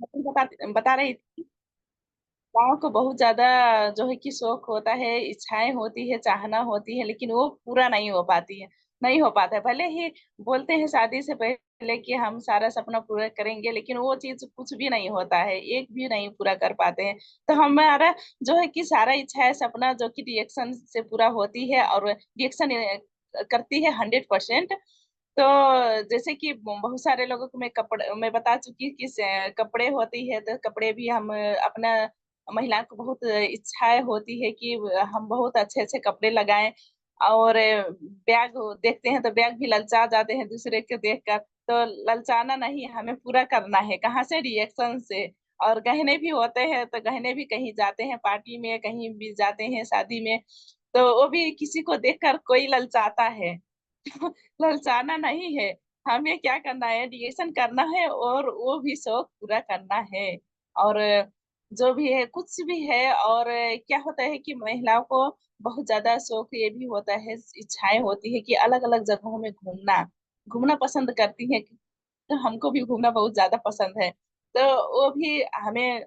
बता रही थी, गाँव को बहुत ज्यादा जो है कि शौक होता है, इच्छाएं होती है, चाहना होती है, लेकिन वो पूरा नहीं हो पाती है, नहीं हो पाता है। भले ही बोलते हैं शादी से पहले कि हम सारा सपना पूरा करेंगे, लेकिन वो चीज कुछ भी नहीं होता है, एक भी नहीं पूरा कर पाते हैं। तो हमारा जो है कि सारा इच्छा है, सपना जो कि रिएक्शन से पूरा होती है, और रिएक्शन करती है 100%। तो जैसे कि बहुत सारे लोगों को मैं बता चुकी कि कपड़े होती है, तो कपड़े भी हम अपना महिला को बहुत इच्छाएं होती है कि हम बहुत अच्छे अच्छे कपड़े लगाएं। और बैग देखते हैं तो बैग भी ललचा जाते हैं दूसरे के देखकर। तो ललचाना नहीं, हमें पूरा करना है, कहाँ से, रिएक्शन से। और गहने भी होते हैं, तो गहने भी कहीं जाते हैं पार्टी में, कहीं भी जाते हैं शादी में, तो वो भी किसी को देखकर कोई ललचाता है। ललचाना नहीं है, हमें क्या करना है, डिएशन करना है, और वो भी शौक पूरा करना है। और जो भी है, कुछ भी है। और क्या होता है कि महिलाओं को बहुत ज्यादा शौक ये भी होता है, इच्छाएं होती है कि अलग अलग जगहों में घूमना, घूमना पसंद करती है। तो हमको भी घूमना बहुत ज्यादा पसंद है, तो वो भी हमें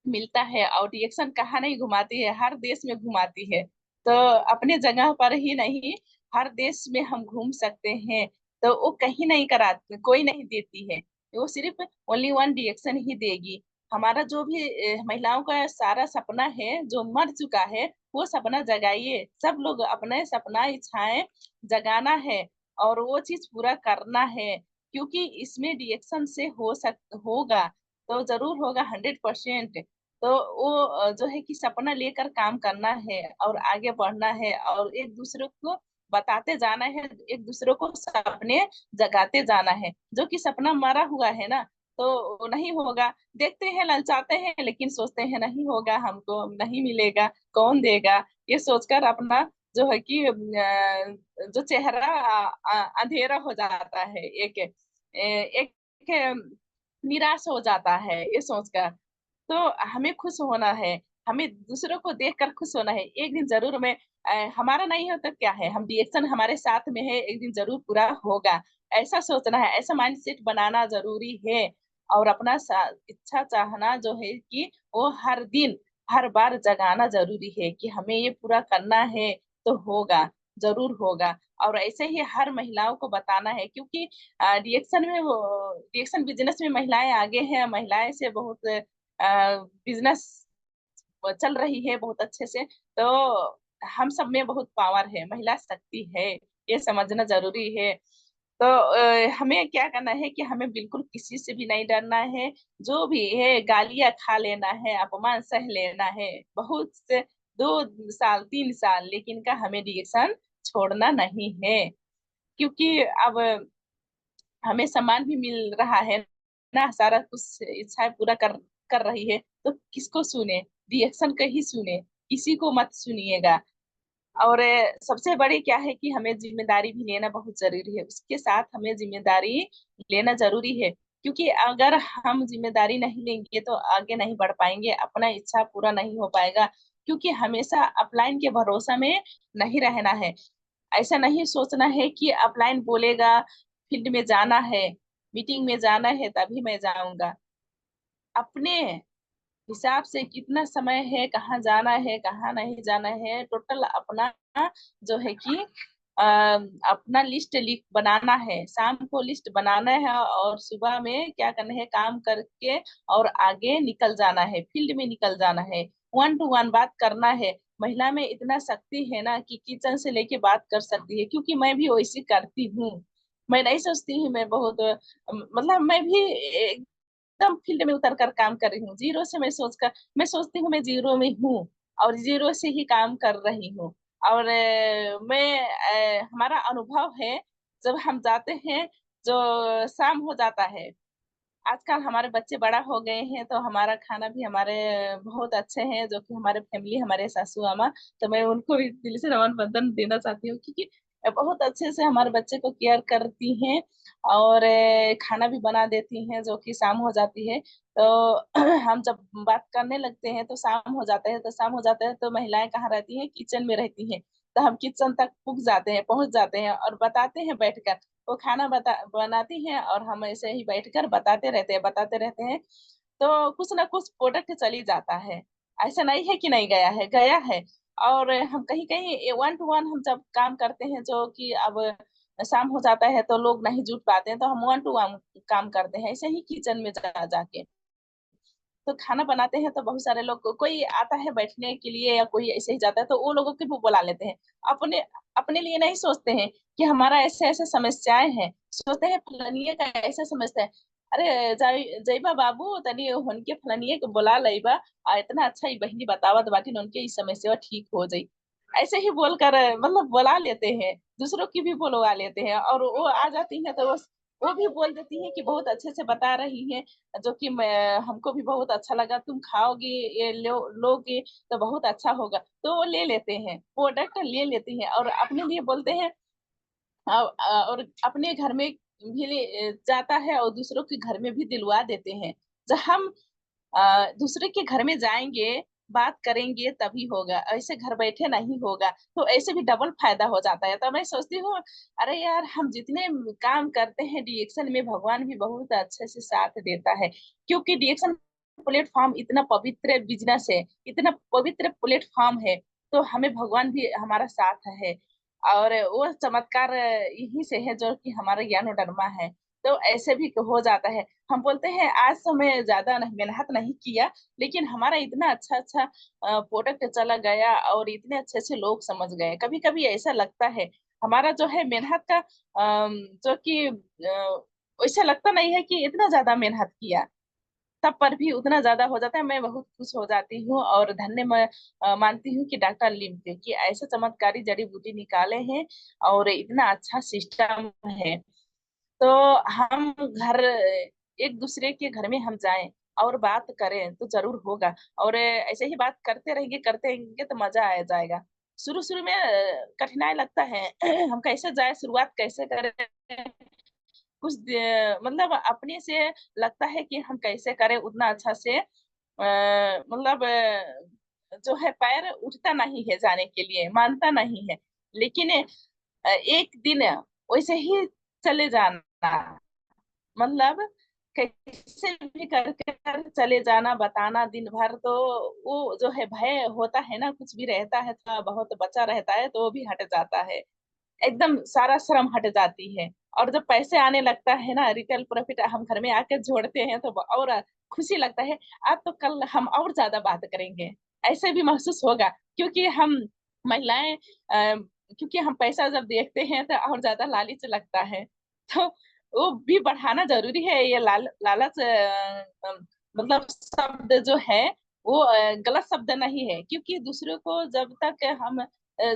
मिलता है। और रिएक्शन कहाँ नहीं घुमाती है, हर देश में घुमाती है। तो अपने जगह पर ही नहीं, हर देश में हम घूम सकते हैं। तो वो कहीं नहीं कराती, कोई नहीं देती है, वो सिर्फ ओनली वन रिएक्शन ही देगी। हमारा जो भी महिलाओं का सारा सपना है जो मर चुका है, वो सपना जगाइए, सब लोग अपने सपना इच्छाएं जगाना है, और वो चीज पूरा करना है। क्योंकि इसमें रिएक्शन से होगा, तो जरूर होगा 100%। तो वो जो है कि सपना लेकर काम करना है, और आगे बढ़ना है, और एक दूसरे को बताते जाना है, एक दूसरे को सपने जगाते जाना है। जो कि सपना मरा हुआ है ना, तो वो नहीं होगा। देखते हैं, ललचाते हैं, लेकिन सोचते हैं नहीं होगा, हमको नहीं मिलेगा, कौन देगा, ये सोचकर अपना जो है कि जो चेहरा अंधेरा हो जाता है, एक निराश हो जाता है ये सोचकर। तो हमें खुश होना है, हमें दूसरों को देखकर खुश होना है। एक दिन जरूर में हमारा नहीं हो तो क्या है, हम रिएक्शन हमारे साथ में है, एक दिन जरूर पूरा होगा। ऐसा सोचना है, ऐसा माइंडसेट बनाना जरूरी है। और अपना इच्छा चाहना जो है कि वो हर दिन, हर बार जगाना जरूरी है कि हमें ये पूरा करना है, तो होगा, जरूर होगा। और ऐसे ही हर महिलाओं को बताना है, क्योंकि रिएक्शन में वो, रिएक्शन बिजनेस में महिलाएं आगे हैं, महिलाएं से बहुत बिजनेस चल रही है बहुत अच्छे से। तो हम सब में बहुत पावर है, महिला शक्ति है, ये समझना जरूरी है। तो हमें क्या करना है कि हमें बिल्कुल किसी से भी नहीं डरना है। जो भी है, गालियां खा लेना है, अपमान सह लेना है, बहुत से 2 साल 3 साल, लेकिन का हमें रिएक्शन छोड़ना नहीं है। क्योंकि अब हमें सम्मान भी मिल रहा है ना, सारा कुछ इच्छाएं पूरा कर कर रही है, तो किसको सुने, रिएक्शन का ही सुने, किसी को मत सुनिएगा। और सबसे बड़ी क्या है कि हमें जिम्मेदारी भी लेना बहुत जरूरी है, उसके साथ हमें जिम्मेदारी लेना जरूरी है। क्योंकि अगर हम जिम्मेदारी नहीं लेंगे तो आगे नहीं बढ़ पाएंगे, अपना इच्छा पूरा नहीं हो पाएगा। क्योंकि हमेशा अपलाइन के भरोसा में नहीं रहना है। ऐसा नहीं सोचना है कि अपलाइन बोलेगा फील्ड में जाना है, मीटिंग में जाना है तभी मैं जाऊंगा। अपने हिसाब से कितना समय है, कहाँ जाना है, कहाँ नहीं जाना है, टोटल अपना जो है कि अ, अपना लिस्ट लिख बनाना है, शाम को लिस्ट बनाना है, और सुबह में क्या करना है, काम करके और आगे निकल जाना है, फील्ड में निकल जाना है, 1 to 1 बात करना है। महिला में इतना शक्ति है ना कि किचन से लेके बात कर सकती है, क्योंकि मैं भी वैसी करती हूँ। मैं नहीं सोचती हूँ मैं बहुत मतलब मैं भी एकदम फील्ड में उतर कर काम कर रही हूँ, जीरो से मैं सोचती हूँ मैं जीरो में हूँ, और जीरो से ही काम कर रही हूँ। और हमारा अनुभव है, जब हम जाते हैं, जो शाम हो जाता है, आजकल हमारे बच्चे बड़ा हो गए हैं, तो हमारा खाना भी हमारे बहुत अच्छे हैं, जो कि हमारे फैमिली, हमारे सासू अम्मा, तो मैं उनको भी दिल से नमन बंदन देना चाहती हूँ, क्योंकि बहुत अच्छे से हमारे बच्चे को केयर करती हैं। और खाना भी बना देती हैं, जो कि शाम हो जाती है तो हम जब बात करने लगते हैं तो शाम हो जाता है, तो शाम हो जाता है तो महिलाएं कहाँ रहती हैं, किचन में रहती हैं। तो हम किचन तक पहुंच जाते हैं और बताते हैं बैठकर। वो खाना बनाती हैं और हम ऐसे ही बैठकर बताते रहते हैं। तो कुछ ना कुछ प्रोडक्ट चल ही जाता है। ऐसा नहीं है कि नहीं गया है, गया है। और हम कहीं कहीं 1 to 1 हम जब काम करते हैं, जो कि अब शाम हो जाता है तो लोग नहीं जुट पाते हैं, तो हम 1 to 1 काम करते हैं ऐसे ही किचन में जा जाके। तो खाना बनाते हैं तो बहुत सारे लोग, कोई आता है बैठने के लिए या कोई ऐसे ही जाता है तो वो लोगों को भी बुला लेते हैं। अपने अपने लिए नहीं सोचते हैं कि हमारा ऐसे ऐसे समस्याएं हैं, सोचते हैं फलनिये का ऐसा समस्या है। अरे जइबा बाबू तनी उनके फलनिये के बुला लइबा, आ इतना अच्छा ही बहनी बतावत बाकी उनके इस समस्या ठीक हो जाई। ऐसे ही बोलकर मतलब बुला लेते हैं, दूसरों की भी बुलवा लेते हैं, और वो आ जाती है तो वो भी बोल देती है कि बहुत अच्छे से बता रही है, जो कि मैं हमको भी बहुत अच्छा लगा, तुम खाओगी, ये लोगे तो बहुत अच्छा होगा, तो वो ले लेते हैं, प्रोडक्ट ले लेते हैं और अपने लिए बोलते हैं। और अपने घर में भी जाता है और दूसरों के घर में भी दिलवा देते हैं। जब हम दूसरे के घर में जाएंगे, बात करेंगे तभी होगा, ऐसे घर बैठे नहीं होगा। तो ऐसे भी डबल फायदा हो जाता है। तो मैं सोचती हूँ, अरे यार हम जितने काम करते हैं डीएक्शन में, भगवान भी बहुत अच्छे से साथ देता है। क्योंकि डीएक्शन प्लेटफॉर्म इतना पवित्र बिजनेस है, इतना पवित्र प्लेटफॉर्म है, तो हमें भगवान भी हमारा साथ है। और वो चमत्कार यही से है जो कि हमारा ज्ञानोडर्मा है। तो ऐसे भी हो जाता है। हम बोलते हैं आज तो मैं ज्यादा मेहनत नहीं किया, लेकिन हमारा इतना अच्छा अच्छा प्रोडक्ट चला गया और इतने अच्छे से लोग समझ गए। कभी कभी ऐसा लगता है हमारा जो है मेहनत का जो कि ऐसा लगता नहीं है कि इतना ज्यादा मेहनत किया, तब पर भी उतना ज्यादा हो जाता है। मैं बहुत खुश हो जाती हूँ और धन्य मैं मानती हूँ कि डॉक्टर लिम के कि ऐसे चमत्कारी जड़ी बूटी निकाले हैं और इतना अच्छा सिस्टम है। तो हम घर एक दूसरे के घर में हम जाएं और बात करें तो जरूर होगा। और ऐसे ही बात करते रहेंगे तो मजा आ जाएगा। शुरू शुरू में कठिनाई लगता है हम कैसे जाए, शुरुआत कैसे करें, मतलब अपने से लगता है कि हम कैसे करें उतना अच्छा से, मतलब जो है पैर उठता नहीं है जाने के लिए, मानता नहीं है। लेकिन एक दिन वैसे ही चले जाना, मतलब कैसे भी करके चले जाना, बताना दिन भर, तो वो जो है भय होता है ना, कुछ भी रहता है थोड़ा बहुत बचा रहता है तो वो भी हट जाता है। एकदम सारा श्रम हट जाती है। और जब पैसे आने लगता है ना, रिटेल प्रॉफिट हम घर में आके जोड़ते हैं तो और खुशी लगता है। आज तो कल हम और ज्यादा बात करेंगे, ऐसे भी महसूस होगा। क्योंकि हम महिलाएं क्योंकि हम पैसा जब देखते हैं तो और ज्यादा लालच लगता है। तो वो भी बढ़ाना जरूरी है। ये लालच मतलब शब्द जो है वो गलत शब्द नहीं है। क्योंकि दूसरों को जब तक हम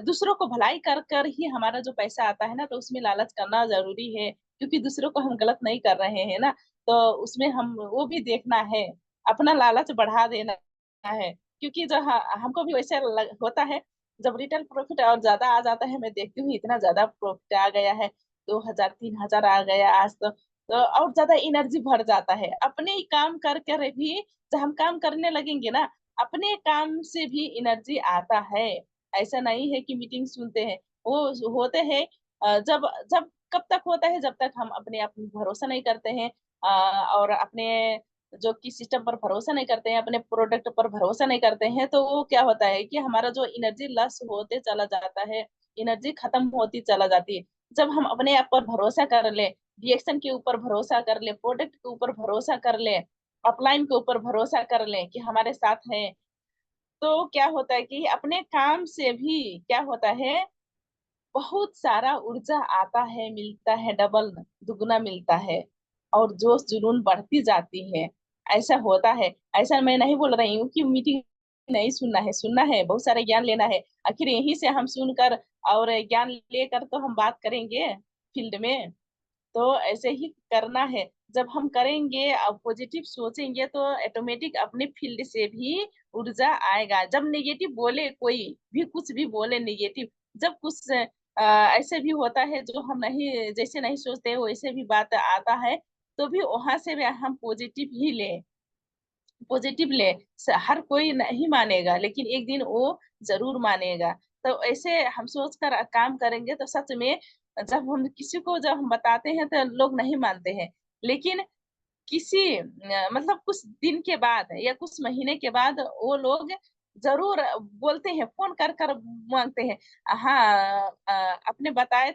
दूसरों को भलाई कर कर ही हमारा जो पैसा आता है ना, तो उसमें लालच करना जरूरी है। क्योंकि दूसरों को हम गलत नहीं कर रहे हैं ना, तो उसमें हम वो भी देखना है, अपना लालच बढ़ा देना है। क्योंकि जो हमको भी वैसे होता है, जब रिटेल प्रॉफिट और ज्यादा आ जाता है, मैं देखती हूँ इतना ज्यादा प्रॉफिट आ गया है, 2,000 3,000 आ गया आज तो और ज्यादा एनर्जी भर जाता है। अपने ही काम कर कर भी जब हम काम करने लगेंगे ना, अपने काम से भी एनर्जी आता है। ऐसा नहीं है कि मीटिंग सुनते हैं, वो होते हैं जब जब कब तक होता है, जब तक हम अपने आप में भरोसा नहीं करते हैं, और अपने जो कि सिस्टम पर भरोसा नहीं करते हैं, अपने प्रोडक्ट पर भरोसा नहीं करते हैं, तो वो क्या होता है कि हमारा जो एनर्जी लॉस होते चला जाता है, एनर्जी खत्म होती चला जाती है। जब हम अपने आप पर भरोसा कर ले, रिएक्शन के ऊपर भरोसा कर ले, प्रोडक्ट के ऊपर भरोसा कर ले, अपलाइन के ऊपर भरोसा कर ले कि हमारे साथ है, तो क्या होता है कि अपने काम से भी क्या होता है, बहुत सारा ऊर्जा आता है, मिलता है, डबल दुगना मिलता है और जोश जुनून बढ़ती जाती है। ऐसा होता है। ऐसा मैं नहीं बोल रही हूँ कि मीटिंग नहीं सुनना है, सुनना है, बहुत सारे ज्ञान लेना है। आखिर यहीं से हम सुनकर और ज्ञान लेकर तो हम बात करेंगे फील्ड में। तो ऐसे ही करना है। जब हम करेंगे और पॉजिटिव सोचेंगे तो ऑटोमेटिक अपने फील्ड से भी ऊर्जा आएगा। जब नेगेटिव बोले, कोई भी कुछ भी बोले नेगेटिव, जब कुछ ऐसे भी होता है जो हम नहीं, जैसे नहीं सोचते वैसे भी बात आता है, तो भी वहां से भी हम पॉजिटिव ही ले, पॉजिटिव ले। हर कोई नहीं मानेगा लेकिन एक दिन वो जरूर मानेगा। तो ऐसे हम सोच कर काम करेंगे तो सच में जब हम किसी को जब हम बताते हैं तो लोग नहीं मानते हैं। लेकिन किसी मतलब कुछ दिन के बाद या कुछ महीने के बाद वो लोग जरूर बोलते हैं, फोन कर कर मांगते हैं। हाँ आपने बताए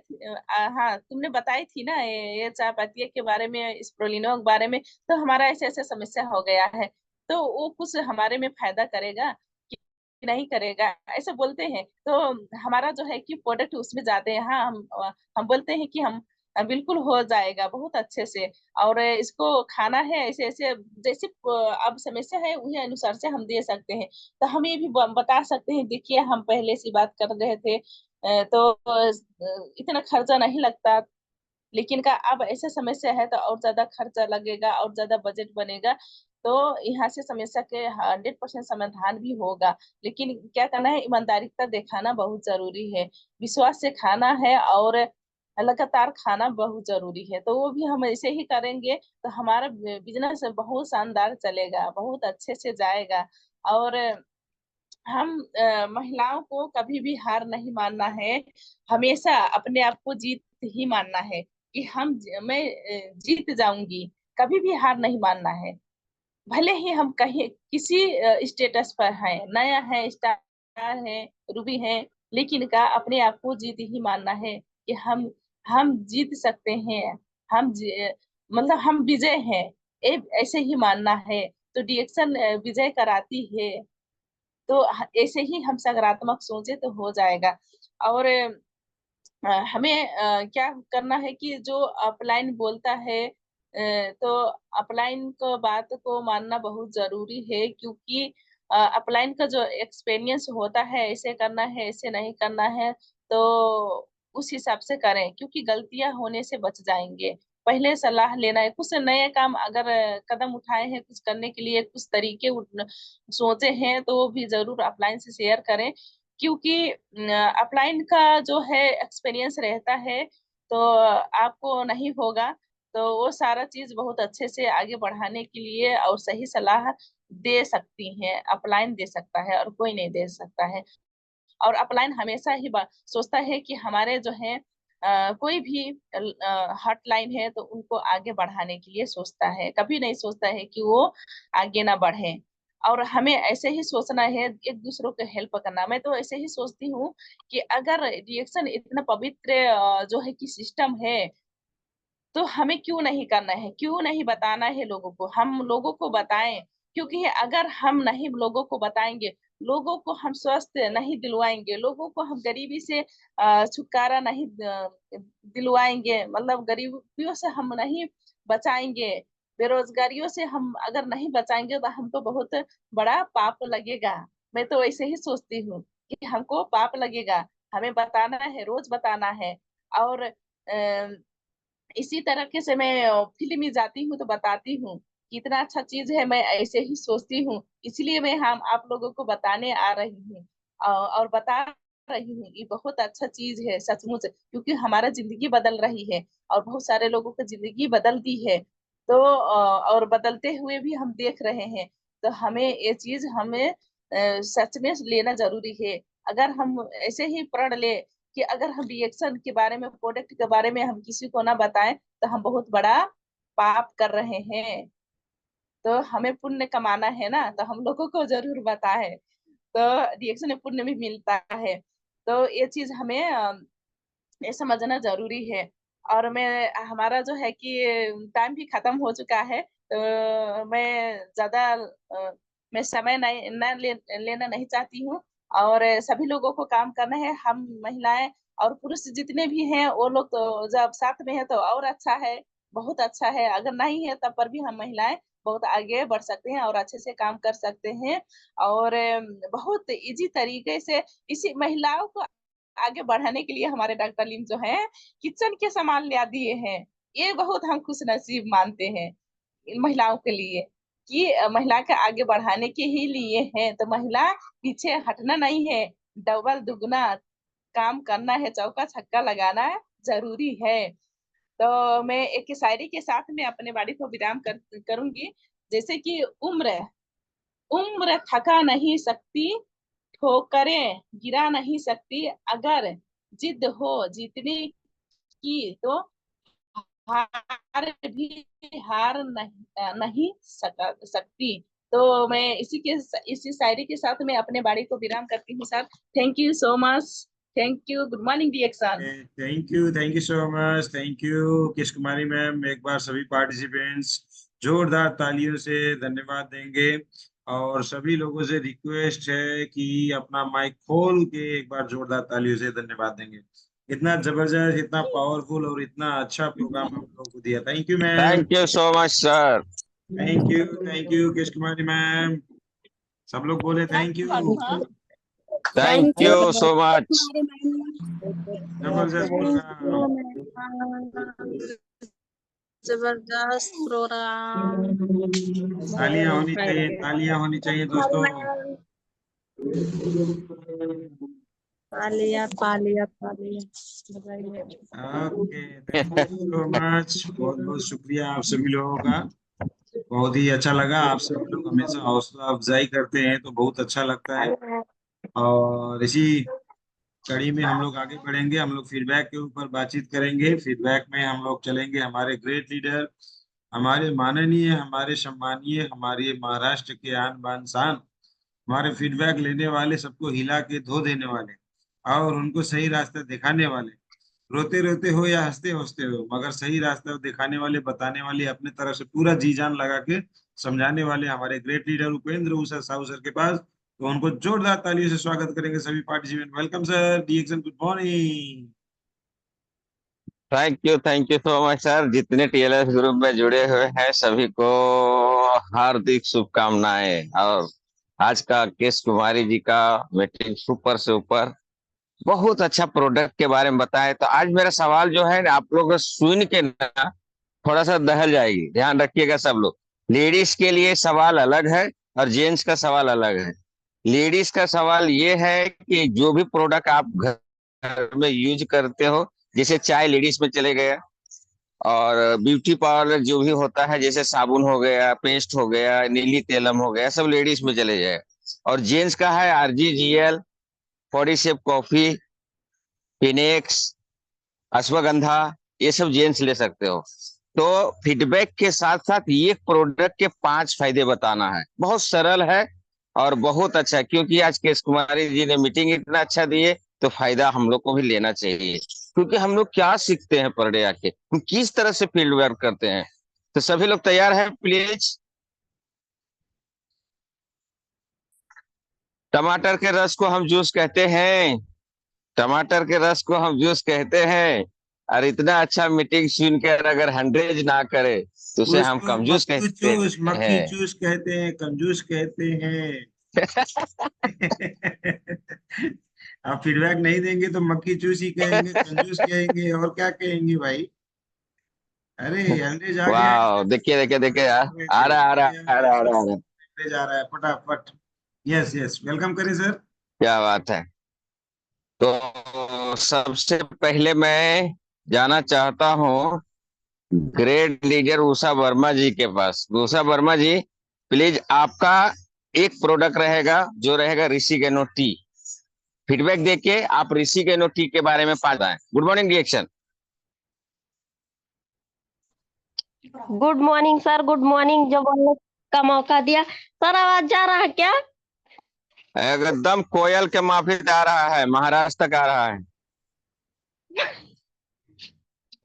हाँ तुमने बताई थी ना ये चाय पत्ती के बारे में, स्प्रुलिना के बारे में, तो हमारा ऐसे ऐसे समस्या हो गया है। तो वो कुछ हमारे में फायदा करेगा कि नहीं करेगा, ऐसे बोलते हैं। तो हमारा जो है कि प्रोडक्ट उसमें जाते हैं। हाँ हम बोलते हैं कि हम बिल्कुल हो जाएगा बहुत अच्छे से, और इसको खाना है ऐसे ऐसे, जैसे अब समस्या है उसी अनुसार से हम दे सकते हैं। तो हम ये भी बता सकते हैं, देखिए हम पहले से बात कर रहे थे तो इतना खर्चा नहीं लगता, लेकिन का अब ऐसे समस्या है तो और ज्यादा खर्चा लगेगा और ज्यादा बजट बनेगा। तो यहाँ से समस्या के 100% समाधान भी होगा। लेकिन क्या करना है, ईमानदारीता दिखाना बहुत जरूरी है, विश्वास से खाना है, और लगातार खाना बहुत जरूरी है। तो वो भी हम ऐसे ही करेंगे तो हमारा बिजनेस बहुत शानदार चलेगा, बहुत अच्छे से जाएगा। और हम महिलाओं को कभी भी हार नहीं मानना है, हमेशा अपने आप को जीत ही मानना है कि मैं जीत जाऊंगी, कभी भी हार नहीं मानना है। भले ही हम कहीं किसी स्टेटस पर हैं, नया है, स्टार है, रूबी है, लेकिन का अपने आप को जीत ही मानना है कि हम जीत सकते हैं, मतलब हम विजय हैं, ऐसे ही मानना है। तो डिएक्शन विजय कराती है। तो ऐसे ही हम सकारात्मक सोचे तो हो जाएगा। और हमें क्या करना है कि जो अपलाइन बोलता है तो अपलाइन को बात को मानना बहुत जरूरी है, क्योंकि अपलाइन का जो एक्सपीरियंस होता है, ऐसे करना है ऐसे नहीं करना है, तो उस हिसाब से करें, क्योंकि गलतियां होने से बच जाएंगे। पहले सलाह लेना है, कुछ नए काम अगर कदम उठाए हैं कुछ करने के लिए, कुछ तरीके सोचे हैं, तो वो भी जरूर अपलाइन से शेयर करें। क्योंकि अपलाइन का जो है एक्सपीरियंस रहता है तो आपको नहीं होगा। तो वो सारा चीज बहुत अच्छे से आगे बढ़ाने के लिए और सही सलाह दे सकती हैं, अपलाइन दे सकता है और कोई नहीं दे सकता है। और अपलाइन हमेशा ही सोचता है कि हमारे जो है कोई भी हॉटलाइन है तो उनको आगे बढ़ाने के लिए सोचता है, कभी नहीं सोचता है कि वो आगे ना बढ़े। और हमें ऐसे ही सोचना है, एक दूसरों को हेल्प करना। मैं तो ऐसे ही सोचती हूँ कि अगर रिएक्शन इतना पवित्र जो है कि सिस्टम है, तो हमें क्यों नहीं करना है, क्यों नहीं बताना है लोगों को, हम लोगों को बताएं। क्योंकि अगर हम नहीं लोगों को बताएंगे, लोगों को हम स्वस्थ नहीं दिलवाएंगे, लोगों को हम गरीबी से छुटकारा नहीं दिलवाएंगे, मतलब गरीबियों से हम नहीं बचाएंगे, बेरोजगारियों से हम अगर नहीं बचाएंगे तो हमको बहुत बड़ा पाप लगेगा। मैं तो ऐसे ही सोचती हूँ कि हमको पाप लगेगा, हमें बताना है, रोज बताना है। और इसी तरीके से मैं फील्ड में जाती हूँ तो बताती हूँ कि इतना अच्छा चीज है, मैं ऐसे ही सोचती हूँ, इसलिए मैं हम आप लोगों को बताने आ रही हूँ। और बता रही हूँ ये बहुत अच्छा चीज है सचमुच, क्योंकि हमारा जिंदगी बदल रही है और बहुत सारे लोगों की जिंदगी बदल दी है। तो और बदलते हुए भी हम देख रहे हैं। तो हमें ये चीज हमें सच में लेना जरूरी है। अगर हम ऐसे ही प्रण ले कि अगर हम रिएक्शन के बारे में, प्रोडक्ट के बारे में हम किसी को ना बताएं, तो हम बहुत बड़ा पाप कर रहे हैं। तो हमें पुण्य कमाना है ना, तो हम लोगों को जरूर बताएं, तो रिएक्शन में पुण्य भी मिलता है। तो ये चीज हमें ये समझना जरूरी है। और मैं हमारा जो है कि टाइम भी खत्म हो चुका है, तो मैं ज्यादा मैं समय नहीं लेना नहीं चाहती हूँ। और सभी लोगों को काम करना है, हम महिलाएं और पुरुष जितने भी हैं वो लोग तो जब साथ में है तो और अच्छा है, बहुत अच्छा है। अगर नहीं है तब पर भी हम महिलाएं बहुत आगे बढ़ सकते हैं और अच्छे से काम कर सकते हैं। और बहुत इजी तरीके से इसी महिलाओं को आगे बढ़ाने के लिए हमारे डॉक्टर लीम जो है किचन के सामान ला दिए हैं। ये बहुत हम खुश नसीब मानते हैं इन महिलाओं के लिए, कि महिला के आगे बढ़ाने के ही लिए हैं। तो महिला पीछे हटना नहीं है, डबल दुगना काम करना है, चौका छक्का लगाना जरूरी है। तो मैं एक शायरी के साथ में अपने बाड़ी को विराम करूंगी। जैसे कि उम्र उम्र थका नहीं सकती, ठोकरें गिरा नहीं सकती, अगर जिद हो जीतने की तो हार भी हार नहीं सकती। तो मैं इसी शायरी के साथ मैं अपने बाड़ी को विराम करती हूँ sir. Thank you so much. Thank you. Good morning reaction. Thank you so much, thank you Kish Kumari ma'am. एक बार सभी पार्टिसिपेंट्स जोरदार तालियों से धन्यवाद देंगे, और सभी लोगों से रिक्वेस्ट है कि अपना माइक खोल के एक बार जोरदार तालियों से धन्यवाद देंगे। इतना जबरदस्त, इतना पावरफुल और इतना अच्छा प्रोग्राम हम लोगों को दिया। Thank you ma'am. Thank you so much sir. Thank you Kish Kumari ma'am. सब लोग बोले thank you. Thank you so much. जबरदस्त प्रोग्राम। जबरदस्त प्रोग्राम। तालियां होनी चाहिए, तालियां होनी चाहिए दोस्तों। पालिया पालिया पालिया। Okay, thank you so much. बहुत बहुत शुक्रिया आप सभी लोगों का। बहुत ही अच्छा लगा। आप सभी लोग हमेशा हौसला अफजाई करते हैं तो बहुत अच्छा लगता है। और इसी कड़ी में हम लोग आगे बढ़ेंगे। हम लोग फीडबैक के ऊपर बातचीत करेंगे। फीडबैक में हम लोग चलेंगे हमारे ग्रेट लीडर, हमारे माननीय, हमारे सम्मानीय, हमारे महाराष्ट्र के आन बान शान, हमारे फीडबैक लेने वाले, सबको हिला के धो देने वाले और उनको सही रास्ता दिखाने वाले। रोते रोते हो या हंसते हंसते हो, मगर सही रास्ता दिखाने वाले, बताने वाले, अपने तरफ से पूरा जी जान लगा के समझाने वाले हमारे great leader Upendra Usha Sahu sir के पास। तो उनको जोरदार तालियों से स्वागत करेंगे सभी participant. Welcome sir, DXN, good morning. Thank you so much sir. जितने टीएलएस ग्रुप में जुड़े हुए हैं सभी को हार्दिक शुभकामनाएं। और आज का केश कुमारी जी का मीटिंग सुपर से ऊपर, बहुत अच्छा प्रोडक्ट के बारे में बताएं। तो आज मेरा सवाल जो है आप लोग सुन के ना थोड़ा सा दहल जाएगी, ध्यान रखिएगा सब लोग। लेडीज के लिए सवाल अलग है और जेंट्स का सवाल अलग है। लेडीज का सवाल ये है कि जो भी प्रोडक्ट आप घर में यूज करते हो, जैसे चाय लेडीज में चले गया, और ब्यूटी पार्लर जो भी होता है जैसे साबुन हो गया, पेस्ट हो गया, नीली तेलम हो गया, सब लेडीज में चले जाए। और जेंट्स का है RGGL, body shape coffee, Phoenix, ashwagandha, ये सब जेंट्स ले सकते हो। तो फीडबैक के साथ साथ ये प्रोडक्ट के 5 फायदे बताना है। बहुत सरल है और बहुत अच्छा है, क्योंकि आज केश कुमारी जी ने मीटिंग इतना अच्छा दिए तो फायदा हम लोग को भी लेना चाहिए। क्योंकि हम लोग क्या सीखते हैं पर डे आके, हम किस तरह से फील्ड वर्क करते हैं। तो सभी लोग तैयार हैं प्लीज। टमाटर के रस को हम जूस कहते हैं, टमाटर के रस को हम जूस कहते हैं। और इतना अच्छा मीटिंग सुन कर अगर 100 ना करे तो उसे हम उसको कमजूस कहते मक्खी हैं। चूस कहते हैं, कंजूस कहते हैं। आप फीडबैक नहीं देंगे तो मक्खी चूस ही कहेंगे, कंजूस कहेंगे, और क्या कहेंगे भाई। अरे एवरेज आ गया है वाह, सर। देखिए देखिए देखिए यार, आ एवरेज रहा आ रहा आ रहा आ रहा आ रहा। एवरेज आ रहा है फटाफट। यस यस, वेलकम करें सर। क्या बात है। तो सबसे पहले मैं जाना चाहता हूँ ग्रेट लीडर उषा वर्मा जी के पास। उषा वर्मा जी, प्लीज आपका एक प्रोडक्ट रहेगा जो रहेगा ऋषिकेनो टी। फीडबैक देके आप ऋषिकेनो टी के बारे में बताएं। Good morning reaction. Good morning sir, good morning. जो बोलने का मौका दिया सर। आवाज जा रहा है क्या? एकदम कोयल के माफिक आ रहा है, महाराष्ट्र तक आ रहा है।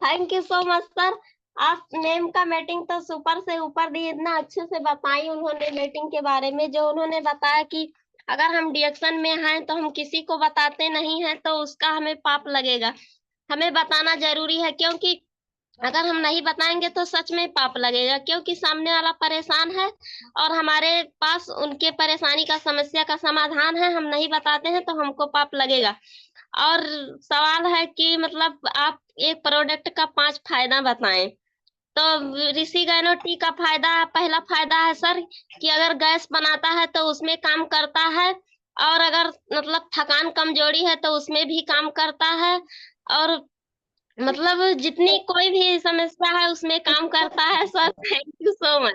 Thank you so much sir. आज मैम का मीटिंग तो सुपर से ऊपर दी, इतना अच्छे से बताई उन्होंने मीटिंग के बारे में। जो उन्होंने बताया कि अगर हम डिएक्शन में हैं तो हम किसी को बताते नहीं हैं तो उसका हमें पाप लगेगा। हमें बताना जरूरी है, क्योंकि अगर हम नहीं बताएंगे तो सच में पाप लगेगा। क्योंकि सामने वाला परेशान है और हमारे पास उनके परेशानी का, समस्या का समाधान है, हम नहीं बताते हैं तो हमको पाप लगेगा। और सवाल है कि मतलब आप एक प्रोडक्ट का 5 फायदा बताएं। तो ऋषि गैनो टी का फायदा, पहला फायदा है सर कि अगर गैस बनाता है तो उसमें काम करता है। और अगर मतलब थकान कमजोरी है तो उसमें भी काम करता है। और मतलब जितनी कोई भी समस्या है उसमें काम करता है sir. Thank you so much.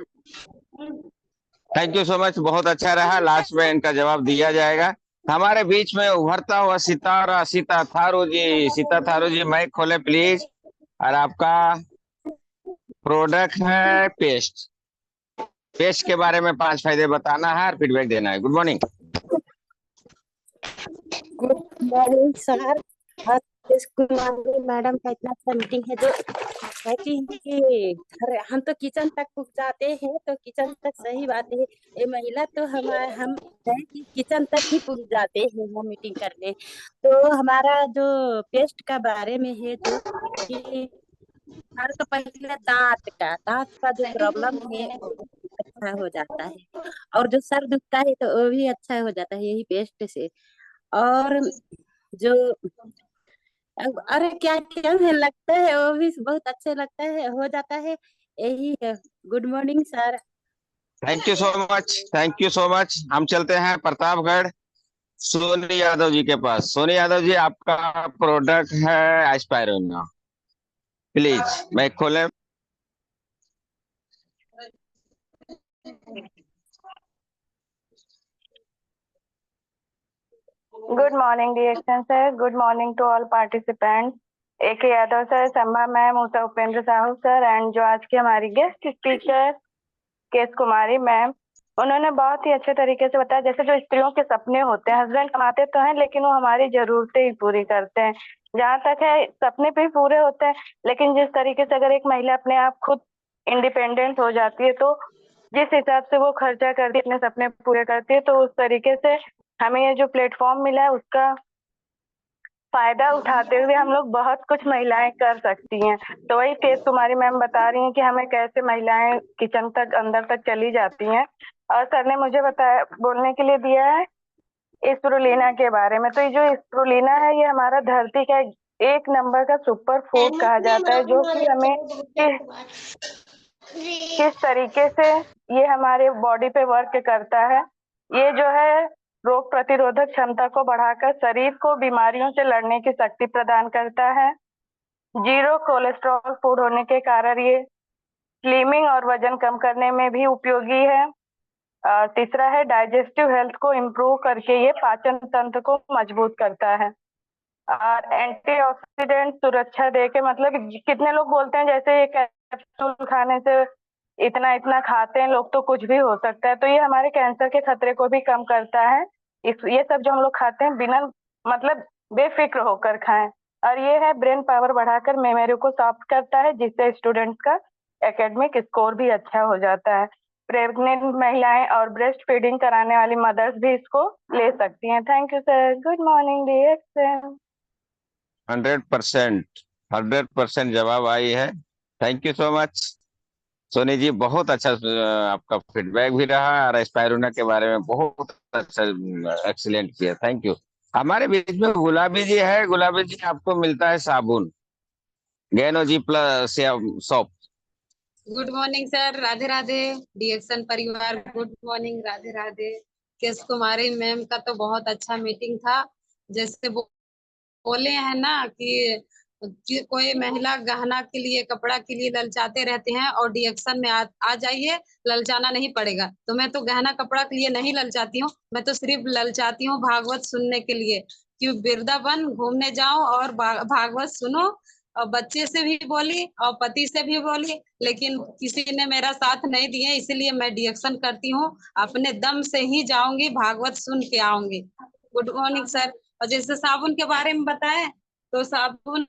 Thank you so much, बहुत अच्छा रहा। लास्ट में इनका जवाब दिया जाएगा। हमारे बीच में उभरता हुआ सितारा सीता थारू जी, सीता थारू जी माइक खोले प्लीज। और आपका प्रोडक्ट है पेस्ट। पेस्ट के बारे में 5 फायदे बताना है और फीडबैक देना है। Good morning. Good morning sir. आज कुमारी मैडम का इतना अच्छा मीटिंग है जो कहती है कि अरे हम तो किचन तक पहुंच जाते हैं, तो किचन तक सही बात है। ये महिला तो हम है कि किचन तक ही पहुंच जाते हैं हम मीटिंग करने। तो हमारा जो पेस्ट का बारे में है जो कि हर तो पहले दांत का जो प्रॉब्लम है वो अच्छा हो जाता है, और जो सर दुखता है तो वो भी अच्छा हो जाता है यही पेस्ट से। और जो अरे क्या क्या है लगता है वो भी बहुत अच्छे लगता है, हो जाता है, यही है। Good morning sir. Thank you so much, thank you so much. हम चलते हैं प्रतापगढ़ सोनी यादव जी के पास। सोनी यादव जी, आपका प्रोडक्ट है एस्पायरुलिना। प्लीज मैं खोले। Good morning, DXN sir. Good morning to all participants. AK Yadav sir, Sambha ma'am, Usha Upendra Sahu sir and जो आज की हमारी guest speaker Kesh Kumari ma'am, उन्होंने बहुत ही अच्छे तरीके से बताया। जैसे जो स्त्रियों के सपने होते हैं, हस्बैंड कमाते तो हैं लेकिन वो हमारी जरूरतें ही पूरी करते हैं। जहाँ तक है सपने भी पूरे होते हैं, लेकिन जिस तरीके से अगर एक महिला अपने आप खुद इंडिपेंडेंट हो जाती है तो जिस हिसाब से वो खर्चा करती है, अपने सपने पूरे करती है, तो उस तरीके से हमें ये जो प्लेटफॉर्म मिला है उसका फायदा उठाते हुए हम लोग बहुत कुछ महिलाएं कर सकती हैं। तो वही केस कुमारी मैम बता रही हैं कि हमें कैसे महिलाएं किचन तक अंदर तक चली जाती हैं। और सर ने मुझे बताया बोलने के लिए दिया है स्प्रुलिना के बारे में। तो ये जो स्प्रुलिना है ये हमारा धरती का एक नंबर का सुपर फूड कहा जाता है, जो कि हमें किस तरीके से ये हमारे बॉडी पे वर्क करता है। ये जो है रोग प्रतिरोधक क्षमता को बढ़ाकर शरीर को बीमारियों से लड़ने की शक्ति प्रदान करता है। जीरो कोलेस्ट्रॉल फूड होने के कारण ये स्लिमिंग और वजन कम करने में भी उपयोगी है। तीसरा है डाइजेस्टिव हेल्थ को इम्प्रूव करके ये पाचन तंत्र को मजबूत करता है। और एंटीऑक्सीडेंट सुरक्षा दे के, मतलब कितने लोग बोलते हैं जैसे ये कैप्सूल खाने से इतना इतना खाते हैं लोग तो कुछ भी हो सकता है, तो ये हमारे कैंसर के खतरे को भी कम करता है। ये सब जो हम लोग खाते हैं बिना मतलब बेफिक्र होकर खाएं। और ये है ब्रेन पावर बढ़ाकर मेमोरी को सॉफ्ट करता है, जिससे स्टूडेंट्स का एकेडमिक स्कोर भी अच्छा हो जाता है। प्रेग्नेंट महिलाएं और ब्रेस्ट फीडिंग कराने वाली मदर्स भी इसको ले सकती हैं। Thank you sir. Good morning DXN। 100%, 100% जवाब आई है। Thank you so much Soni ji. बहुत अच्छा आपका फीडबैक भी रहा और स्पायरुलिना के बारे में बहुत अच्छा एक्सीलेंट किया। Thank you. हमारे बीच में गुलाबी जी है। गुलाबी जी, आपको मिलता है साबुन Ganozhi plus soap. Good morning sir, Radhe Radhe. DXN परिवार good morning, Radhe Radhe. Kesh Kumari ma'am का तो बहुत अच्छा मीटिंग था। जैसे वो बोले हैं ना कि कोई महिला गहना के लिए, कपड़ा के लिए ललचाते रहते हैं और DXN में आ जाइए, ललचाना नहीं पड़ेगा। तो मैं तो गहना कपड़ा के लिए नहीं ललचाती हूँ, मैं तो सिर्फ ललचाती हूँ भागवत सुनने के लिए कि वृंदावन घूमने जाओ और भागवत सुनो। और बच्चे से भी बोली और पति से भी बोली, लेकिन किसी ने मेरा साथ नहीं दिया, इसीलिए मैं DXN करती हूँ। अपने दम से ही जाऊंगी, भागवत सुन के आऊंगी। Good morning sir. और जैसे साबुन के बारे में बताएं, तो साबुन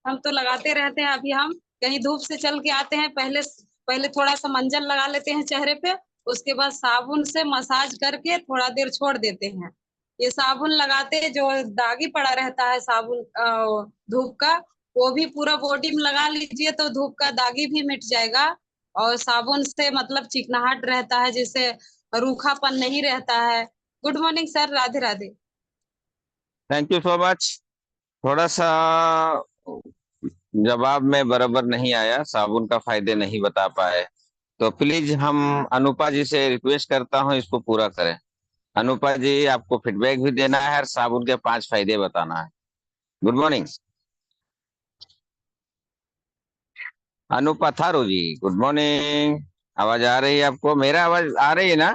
हम तो लगाते रहते हैं। अभी हम कहीं धूप से चल के आते हैं, पहले पहले थोड़ा सा मंजन लगा लेते हैं चेहरे पे, उसके बाद साबुन से मसाज करके थोड़ा देर छोड़ देते हैं। ये साबुन लगाते जो दागी पड़ा रहता है साबुन धूप का, वो भी पूरा बॉडी में लगा लीजिए तो धूप का दागी भी मिट जाएगा। और साबुन से मतलब चिकनाहट रहता है, जिससे रूखापन नहीं रहता है। Good morning sir, Radhe Radhe. Thank you so much. थोड़ा सा जवाब में बराबर नहीं आया, साबुन का फायदे नहीं बता पाए, तो प्लीज हम अनुपा जी से रिक्वेस्ट करता हूँ इसको पूरा करें। अनुपा जी, आपको फीडबैक भी देना है और साबुन के 5 फायदे बताना है। Good morning Anupa Tharu ji. Good morning. आवाज आ रही है आपको? मेरा आवाज आ रही है ना?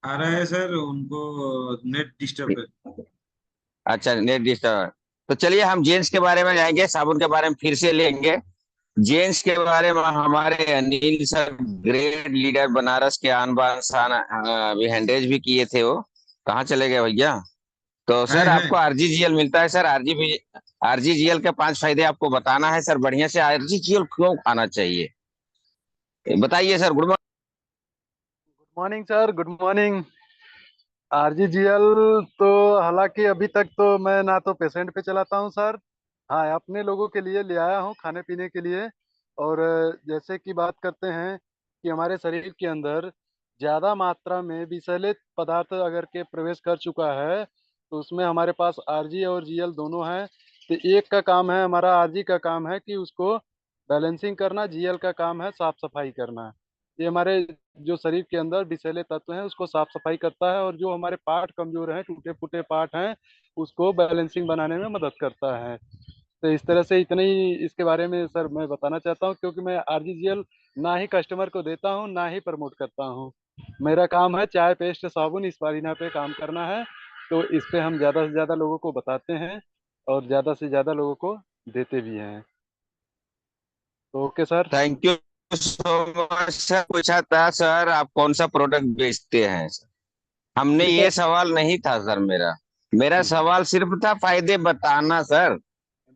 आ रहा है सर, उनको नेट डिस्टर्ब है। अच्छा, नेट डिस्टर्ब। तो चलिए हम जेंट्स के बारे में जाएंगे, साबुन के बारे में फिर से लेंगे। जेंट्स के बारे में हमारे Anil sir, great leader, Banaras के आन बान शान भी हैंडेज भी किए थे वो। कहाँ चले गए भैया? तो सर है। आपको आरजीजीएल मिलता है सर। आरजीजीएल के 5 फायदे आपको बताना है सर। बढ़िया से आरजीजीएल क्यों खाना चाहिए बताइए sir. Good morning sir, good morning. RGGL तो हालांकि अभी तक तो मैं ना तो पेशेंट पे चलाता हूँ सर। हाँ, अपने लोगों के लिए ले आया हूँ खाने पीने के लिए। और जैसे कि बात करते हैं कि हमारे शरीर के अंदर ज़्यादा मात्रा में विषैले पदार्थ अगर के प्रवेश कर चुका है तो उसमें हमारे पास आरजी और जीएल दोनों हैं। तो एक का काम है हमारा, आरजी का काम है कि उसको बैलेंसिंग करना, जीएल का काम है साफ सफाई करना। ये हमारे जो शरीर के अंदर विषैले तत्व हैं उसको साफ सफाई करता है, और जो हमारे पार्ट कमजोर हैं, टूटे फूटे पार्ट हैं, उसको बैलेंसिंग बनाने में मदद करता है। तो इस तरह से इतना ही इसके बारे में सर मैं बताना चाहता हूँ, क्योंकि मैं आरजीजीएल ना ही कस्टमर को देता हूँ ना ही प्रमोट करता हूँ। मेरा काम है चाय पेस्ट साबुन इस बारीना पे काम करना है। तो इस पे हम ज़्यादा से ज़्यादा लोगों को बताते हैं और ज़्यादा से ज़्यादा लोगों को देते भी हैं। तो okay sir. Thank you so much sir. पूछा था सर आप कौन सा प्रोडक्ट बेचते हैं सर। हमने ठीक है। ये सवाल नहीं था सर। मेरा मेरा सवाल सिर्फ था फायदे बताना सर।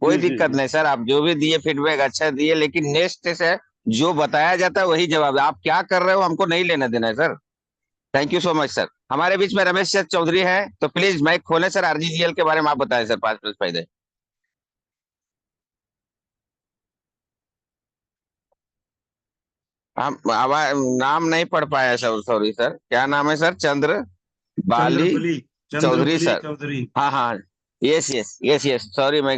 कोई जी जी दिक्कत जी। नहीं सर। आप जो भी दिए फीडबैक अच्छा दिए, लेकिन नेक्स्ट से जो बताया जाता है वही जवाब है। आप क्या कर रहे हो हमको नहीं लेना देना है sir. Thank you so much sir. हमारे बीच में रमेश चंद्र चौधरी हैं, तो प्लीज माइक खोलें सर। आरजीजीएल के बारे में आप बताएं सर, 5 फायदे। हम आवाज नाम नहीं पढ़ पाया सर, सॉरी सर। क्या नाम है सर? चंद्र बाली चंद्रबली। चौधरी चंद्रबली सर। चौधरी। हाँ हाँ, yes yes yes yes, sorry मैं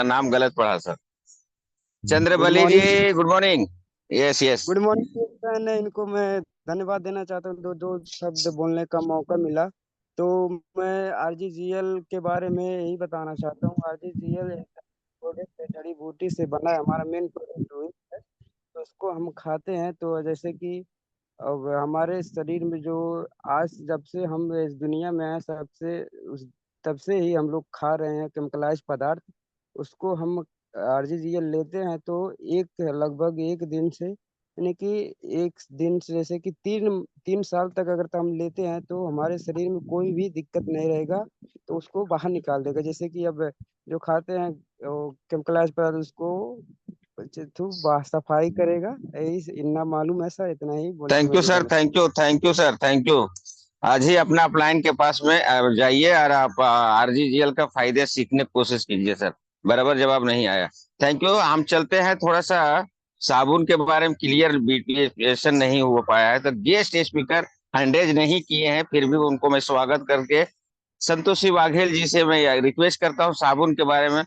नाम गलत पढ़ा sir. Good Chandrabali ji, morning. Good morning. Yes yes. Good morning sir, इनको मैं धन्यवाद देना चाहता हूँ, दो दो शब्द बोलने का मौका मिला। तो मैं आरजीजीएल के बारे में यही बताना चाहता हूँ। आरजीजीएल एक प्रोडक्ट है, जड़ी बूटी से बना है, हमारा मेन प्रोडक्ट है। तो उसको हम खाते हैं तो जैसे कि अब हमारे शरीर में जो आज जब से हम इस दुनिया में आए तब से ही हम लोग खा रहे हैं केमिकलाइज पदार्थ। उसको हम आरजीजीएल लेते हैं तो लगभग एक दिन से, यानी कि एक दिन से जैसे कि 3 साल तक अगर तो हम लेते हैं तो हमारे शरीर में कोई भी दिक्कत नहीं रहेगा। तो उसको बाहर निकाल देगा। जैसे कि अब जो खाते हैं केमिकलाइज पदार्थ, उसको सफाई करेगा। यही इतना मालूम है सर, इतना ही बोल के थैंक मैं यू विदा सर, लेता thank you, thank you sir, thank you. आज ही अपना अपलाइन के पास में जाइए और आप आरजीजीएल का फायदे सीखने की कोशिश कीजिए सर। बराबर जवाब नहीं आया। Thank you. हम चलते हैं थोड़ा सा साबुन के बारे में क्लियर बीटिएशन नहीं हो पाया है, तो गेस्ट स्पीकर हैंडेज नहीं किए हैं, फिर भी उनको मैं स्वागत करके संतोषी वाघेल जी से मैं रिक्वेस्ट करता हूँ साबुन के बारे में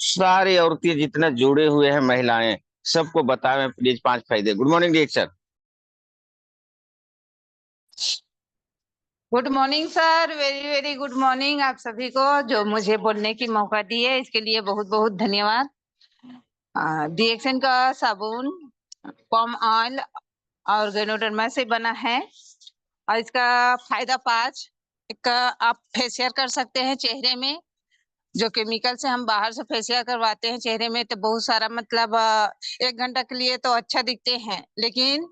सारी औरतें जितना जुड़े हुए हैं महिलाएं सबको बताएं प्लीज 5 फायदे। Good morning director. Good morning sir, very very good morning आप सभी को, जो मुझे बोलने की मौका दिए इसके लिए बहुत बहुत धन्यवाद। डिएक्सन का साबुन पॉम ऑयल और गैनोडर्मा से बना है, और इसका फायदा 5। एक आप फेशियल कर सकते हैं चेहरे में। जो केमिकल से हम बाहर से फेशियल करवाते हैं चेहरे में, तो बहुत सारा मतलब 1 घंटा के लिए तो अच्छा दिखते हैं, लेकिन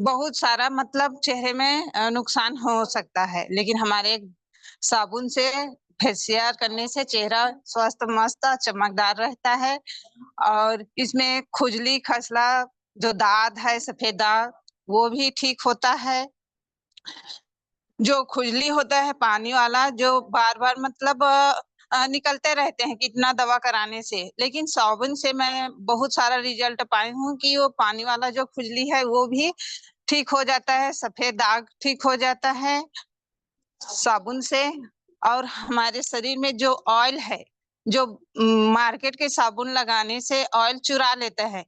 बहुत सारा मतलब चेहरे में नुकसान हो सकता है। लेकिन हमारे साबुन से फेशियल करने से चेहरा स्वस्थ मस्त चमकदार रहता है। और इसमें खुजली खसला जो दाग है, सफेद दाग, वो भी ठीक होता है। जो खुजली होता है पानी वाला, जो बार बार मतलब निकलते रहते हैं कितना दवा कराने से, लेकिन साबुन से मैं बहुत सारा रिजल्ट पाई हूँ कि वो पानी वाला जो खुजली है वो भी ठीक हो जाता है, सफेद दाग ठीक हो जाता है साबुन से। और हमारे शरीर में जो ऑयल है, जो मार्केट के साबुन लगाने से ऑयल चुरा लेते हैं,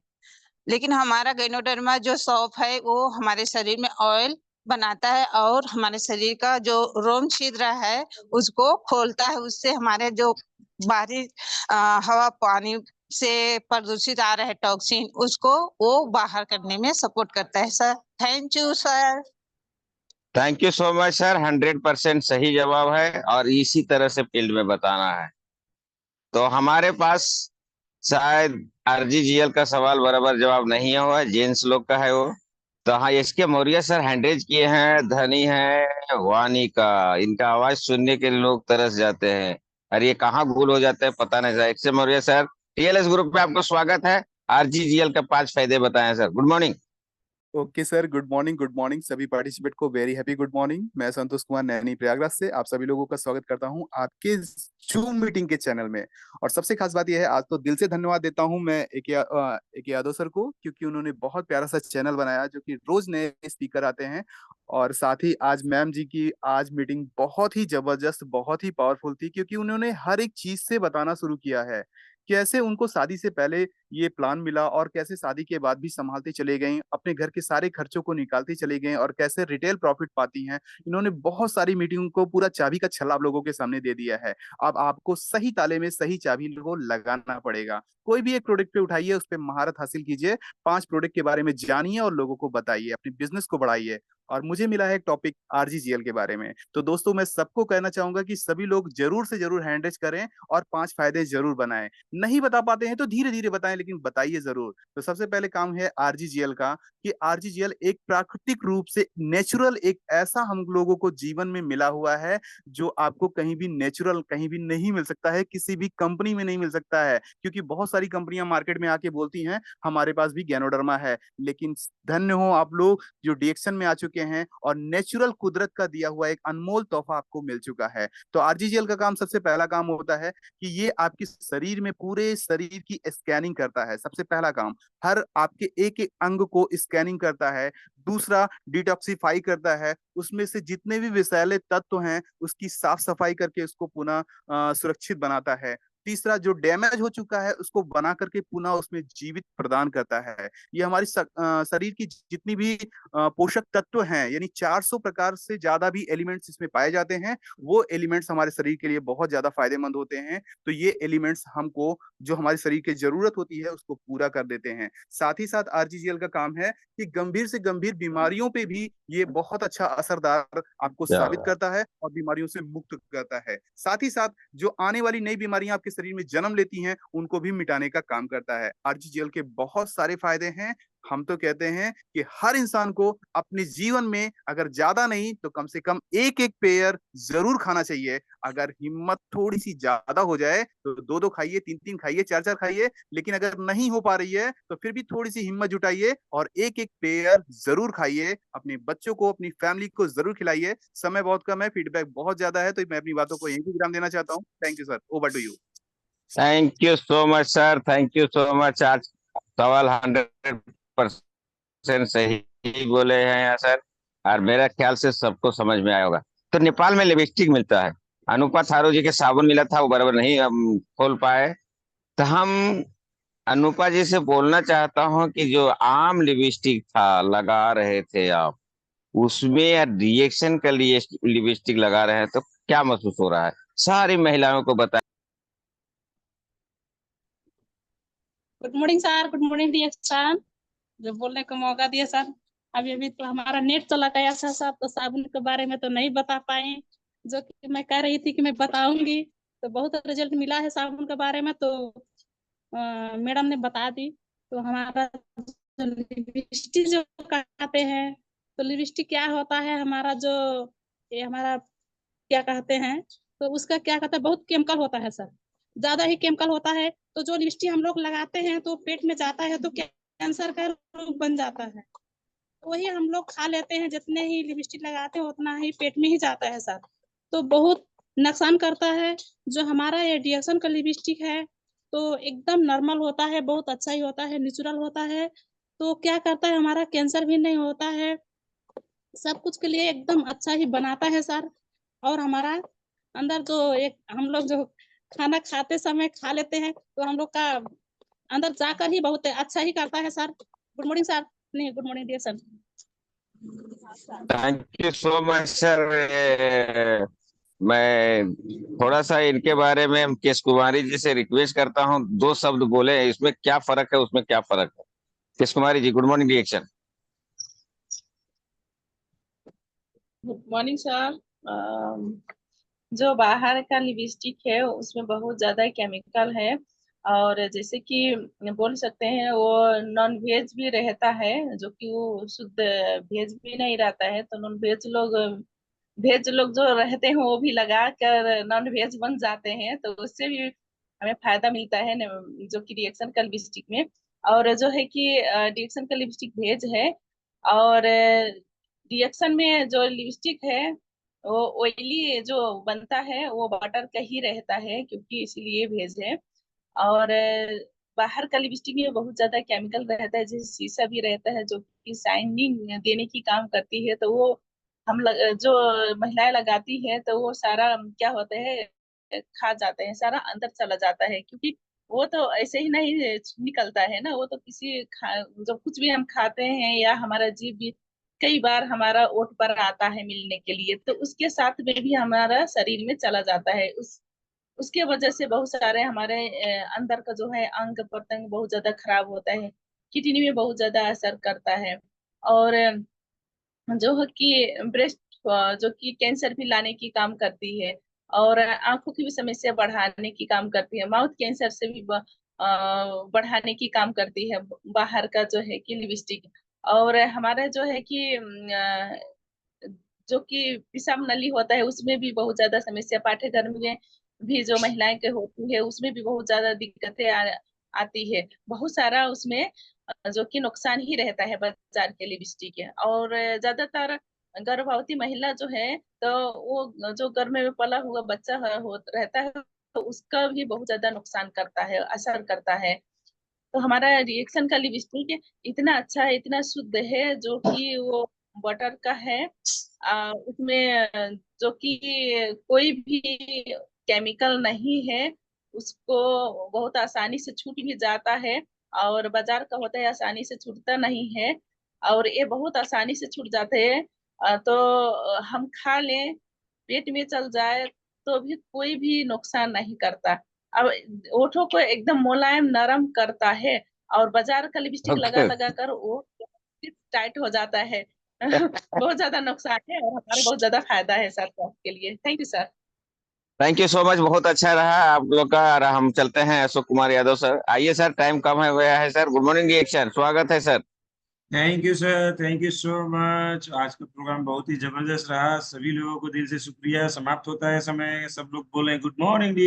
लेकिन हमारा गैनोडर्मा जो सौंफ है वो हमारे शरीर में ऑयल बनाता है और हमारे शरीर का जो रोम छिद्र है उसको खोलता है। उससे हमारे जो बाहरी हवा पानी से प्रदूषित आ रहे टॉक्सिन, उसको वो बाहर करने में सपोर्ट करता है sir. Thank you sir. Thank you so much sir, 100% सही जवाब है और इसी तरह से फील्ड में बताना है। तो हमारे पास शायद आरजीजीएल का सवाल बराबर जवाब नहीं हुआ, जेंट्स लोग का है वो। तो हाँ, इसके मौर्य सर हैंड रेज किए हैं, धनी है वानी का। इनका आवाज सुनने के लिए लोग तरस जाते हैं, अरे ये कहाँ गुल हो जाते हैं पता नहीं। सर इसके मौर्य सर, टीएलएस ग्रुप में आपको स्वागत है। आरजीजीएल का 5 फायदे बताएं sir. Good morning. Okay sir, good morning सभी पार्टिसिपेंट को, वेरी हैप्पी गुड मॉर्निंग। मैं संतोष कुमार नैनी प्रयागराज से आप सभी लोगों का स्वागत करता हूं आपके जूम मीटिंग के चैनल में। और सबसे खास बात यह है, आज तो दिल से धन्यवाद देता हूं मैं एक यादव सर को, क्योंकि उन्होंने बहुत प्यारा सा चैनल बनाया जो कि रोज नए स्पीकर आते हैं। और साथ ही आज मैम जी की आज मीटिंग बहुत ही जबरदस्त, बहुत ही पावरफुल थी, क्योंकि उन्होंने हर एक चीज से बताना शुरू किया है। कैसे उनको शादी से पहले ये प्लान मिला और कैसे शादी के बाद भी संभालते चले गए, अपने घर के सारे खर्चों को निकालते चले गए और कैसे रिटेल प्रॉफिट पाती हैं। इन्होंने बहुत सारी मीटिंग को पूरा चाबी का छल्ला आप लोगों के सामने दे दिया है। अब आपको सही ताले में सही चाबी को लगाना पड़ेगा। कोई भी एक प्रोडक्ट पे उठाइए, उस पर महारत हासिल कीजिए, 5 प्रोडक्ट के बारे में जानिए और लोगों को बताइए, अपने बिजनेस को बढ़ाइए। और मुझे मिला है एक टॉपिक आरजीजीएल के बारे में। तो दोस्तों, मैं सबको कहना चाहूंगा कि सभी लोग जरूर से जरूर हैंड रेज करें और 5 फायदे जरूर बनाएं। नहीं बता पाते हैं तो धीरे धीरे बताएं, लेकिन बताइए जरूर। तो सबसे पहले काम है आरजीजीएल का, कि आरजीजीएल एक प्राकृतिक रूप से नेचुरल, एक ऐसा हम लोगों को जीवन में मिला हुआ है जो आपको कहीं भी नेचुरल कहीं भी नहीं मिल सकता है, किसी भी कंपनी में नहीं मिल सकता है। क्योंकि बहुत सारी कंपनियां मार्केट में आके बोलती हैं हमारे पास भी गैनोडर्मा है, लेकिन धन्य हो आप लोग जो डीएक्शन में आ चुके हैं और नेचुरल कुदरत का दिया हुआ एक अनमोल तोहफा आपको मिल चुका है। तो आरजीजीएल का काम, सबसे पहला काम होता है कि ये आपके शरीर में पूरे शरीर की स्कैनिंग करता है। सबसे पहला काम, हर आपके एक एक अंग को स्कैनिंग करता है। दूसरा, डिटॉक्सिफाई करता है, उसमें से जितने भी विषैले तत्व हैं उसकी साफ सफाई करके उसको पुनः सुरक्षित बनाता है। तीसरा, जो डैमेज हो चुका है उसको बना करके पुनः उसमें जीवित प्रदान करता है। ये हमारी शरीर की जितनी भी पोषक तत्व हैं, यानी 400 प्रकार से ज्यादा भी एलिमेंट्स इसमें पाए जाते हैं, वो एलिमेंट्स हमारे शरीर के लिए बहुत ज्यादा फायदेमंद होते हैं। तो ये एलिमेंट्स हमको जो हमारे शरीर की जरूरत होती है उसको पूरा कर देते हैं। साथ ही साथ आरजीजीएल का काम है कि गंभीर से गंभीर बीमारियों पे भी ये बहुत अच्छा असरदार आपको साबित करता है और बीमारियों से मुक्त करता है। साथ ही साथ जो आने वाली नई बीमारियां आपके शरीर में जन्म लेती हैं उनको भी मिटाने का काम करता है। आरजीजीएल के बहुत सारे फायदे हैं। हम तो कहते हैं कि हर इंसान को अपने जीवन में अगर ज्यादा नहीं तो कम से कम एक एक पेयर जरूर खाना चाहिए। अगर हिम्मत थोड़ी सी ज्यादा हो जाए तो 2-2 खाइए, 3-3 खाइए, 4-4 खाइए, लेकिन अगर नहीं हो पा रही है तो फिर भी थोड़ी सी हिम्मत जुटाइए और एक एक पेयर जरूर खाइए। अपने बच्चों को, अपनी फैमिली को जरूर खिलाइए। समय बहुत कम है, फीडबैक बहुत ज्यादा है, तो मैं अपनी बातों को यहीं पे विराम देना चाहता हूँ। Thank you sir, over to you. Thank you so much sir, thank you so much. आज सवाल 100% सही बोले हैं यहाँ सर, और मेरा ख्याल से सबको समझ में आया होगा। तो नेपाल में लिपस्टिक मिलता है, अनुपा थारू जी के साबुन मिला था, वो बराबर नहीं हम खोल पाए। तो हम अनुपा जी से बोलना चाहता हूँ कि जो आम लिपस्टिक था लगा रहे थे आप, उसमें रिएक्शन के लिए लिपस्टिक लगा रहे हैं, तो क्या महसूस हो रहा है? सारी महिलाओं को बता। Good morning sir, good morning DXN, जो बोलने का मौका दिया सर। अभी अभी तो हमारा नेट चला गया था सर, तो साबुन के बारे में तो नहीं बता पाए, जो कि मैं कह रही थी कि मैं बताऊंगी। तो बहुत रिजल्ट मिला है साबुन के बारे में, तो मैडम ने बता दी। तो हमारा जो लिपस्टिक जो कहते हैं, तो लिपस्टिक क्या होता है, हमारा जो ये हमारा क्या कहते हैं, तो उसका क्या कहते हैं, बहुत केमिकल होता है सर, ज्यादा ही केमिकल होता है। तो जो लिपस्टिक हम लोग लगाते हैं तो पेट में जाता है तो कैंसर का रोग बन जाता है। वही हम लोग खा लेते हैं, जितने ही लिपस्टिक लगाते हैं उतना ही पेट में ही जाता है सर, तो बहुत नुकसान करता है। जो हमारा ये डिएक्शन का लिपस्टिक है तो एकदम नॉर्मल होता है, बहुत अच्छा ही होता है, नेचुरल होता है। तो क्या करता है, हमारा कैंसर भी नहीं होता है, सब कुछ के लिए एकदम अच्छा ही बनाता है सर। और हमारा अंदर जो एक हम लोग जो खाना खाते समय खा लेते हैं तो हम लोग का अंदर जाकर ही बहुत अच्छा ही करता है सर। गुड मॉर्निंग सर, नहीं good morning dear sir. Thank you so much sir. मैं थोड़ा सा इनके बारे में केश कुमारी जी से रिक्वेस्ट करता हूँ, 2 शब्द बोले, इसमें क्या फर्क है, उसमें क्या फर्क है। Kesh Kumari ji, good morning reaction. Good morning sir. जो बाहर का लिपस्टिक है उसमें बहुत ज्यादा केमिकल है, और जैसे कि बोल सकते हैं वो नॉन वेज भी रहता है, जो कि वो शुद्ध वेज भी नहीं रहता है। तो नॉन वेज लोग जो रहते हैं वो भी लगा कर नॉन वेज बन जाते हैं, तो उससे भी हमें फायदा मिलता है जो कि रिएक्शन का लिपस्टिक में। और जो है कि रिएक्शन का लिपस्टिक वेज है, और रिएक्शन में जो लिपस्टिक है वो ऑयली जो बनता है वो बटर का ही रहता है, क्योंकि इसीलिए भेज है। और बाहर का लिपस्टिक में बहुत ज्यादा केमिकल रहता है, जैसे शीशा भी रहता है जो कि शाइनिंग देने की काम करती है। तो वो जो महिलाएं लगाती है तो वो सारा क्या होता है, खा जाते हैं, सारा अंदर चला जाता है, क्योंकि वो तो ऐसे ही नहीं निकलता है ना। वो तो जो कुछ भी हम खाते हैं या हमारा जीभ भी कई बार हमारा ओठ पर आता है मिलने के लिए, तो उसके साथ में भी हमारा शरीर में चला जाता है। उसके वजह से बहुत सारे हमारे अंदर का जो है अंग प्रत्यंग बहुत ज्यादा खराब होता है, किडनी में बहुत ज्यादा असर करता है। और जो है कि ब्रेस्ट जो कि कैंसर भी लाने की काम करती है, और आंखों की भी समस्या बढ़ाने की काम करती है, माउथ कैंसर से भी बढ़ाने की काम करती है बाहर का जो है कि लिपस्टिक। और हमारा जो है कि जो कि पेशाब नली होता है उसमें भी बहुत ज्यादा समस्या, पाठ्यक्रम में भी जो महिलाएं के होती है उसमें भी बहुत ज्यादा दिक्कतें आती है। बहुत सारा उसमें जो कि नुकसान ही रहता है बाजार के लिपस्टिक के। और ज्यादातर गर्भवती महिला जो है तो वो जो गर्भ में पला हुआ बच्चा रहता है, तो उसका भी बहुत ज्यादा नुकसान करता है, असर करता है। तो हमारा रिएक्शन का लिपस्टिक इतना अच्छा है, इतना शुद्ध है, जो कि वो बटर का है। उसमें जो कि कोई भी केमिकल नहीं है, उसको बहुत आसानी से छूट भी जाता है। और बाजार का होता है आसानी से छूटता नहीं है, और ये बहुत आसानी से छूट जाते हैं। तो हम खा लें, पेट में चल जाए तो भी कोई भी नुकसान नहीं करता। अब ओठों को एकदम मुलायम नरम करता है, और बाजार का लिपस्टिक लगा ओके। लगा कर वो टाइट हो जाता है। बहुत ज्यादा नुकसान है, और हमारा बहुत ज्यादा फायदा है सर स्वास्थ्य के लिए। Thank you sir. Thank you so much, बहुत अच्छा रहा आप लोग का। और हम चलते हैं अशोक कुमार यादव सर। आइए सर, टाइम कम है गया है सर। गुड मॉर्निंग रिएक्शन, स्वागत है sir. Thank you sir, thank you so much. आज का प्रोग्राम बहुत ही जबरदस्त रहा। सभी लोगों को दिल से शुक्रिया। समाप्त होता है समय, सब लोग बोलें गुड मॉर्निंग।